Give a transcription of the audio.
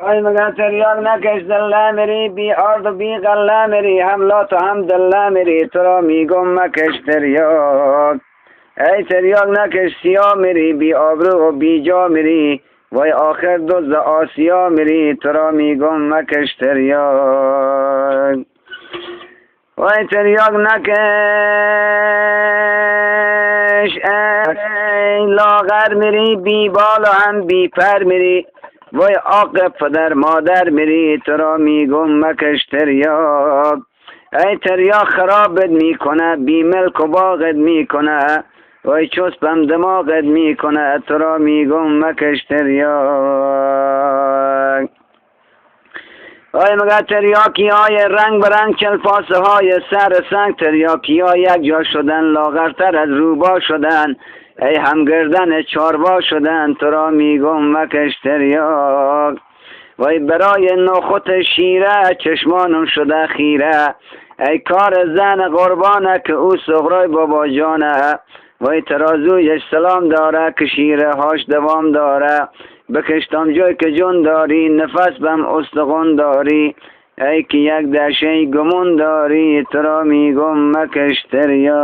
ای مگر تریاق نکش دله میری، بی آرد و بی غله میری، هم لات و هم دله میری، تو را میگم مکش تریاق. ای تریاق نکش سیاه میری، بی آبرو و بی جا میری، وای آخر دزد آسیا میری، تو را میگم مکش تریاق. وای تریاق نکش ای لاغر میری، بی بال و هم بی پر میری، وای عاقب پدر مادر میری، تو را میگم مکش تریاق. ای تریاق خرابت میکنه، بی ملک و باغت میکنه، وای چسبم دماغت میکنه، تو را میگم مکش تریاق. وای مگر تریاکی های رنگ برنگ، چلپاسه های سر سنگ، تریاکی ها یک جا شدن، لاغرتر از روبا شدن، ای همگردن چاربا شدن، تو را میگم مکش تریاق. وای برای نخوت شیره، چشمانم شده خیره، ای کار زن قربانه که او صغرای بابا جانه، وای ترازویش سلام داره که شیره هاش دوام داره، بکشتم جای که جون داری، نفس بم استخون داری، ای که یک دشه گمون داری، تو را میگم مکش تریاق.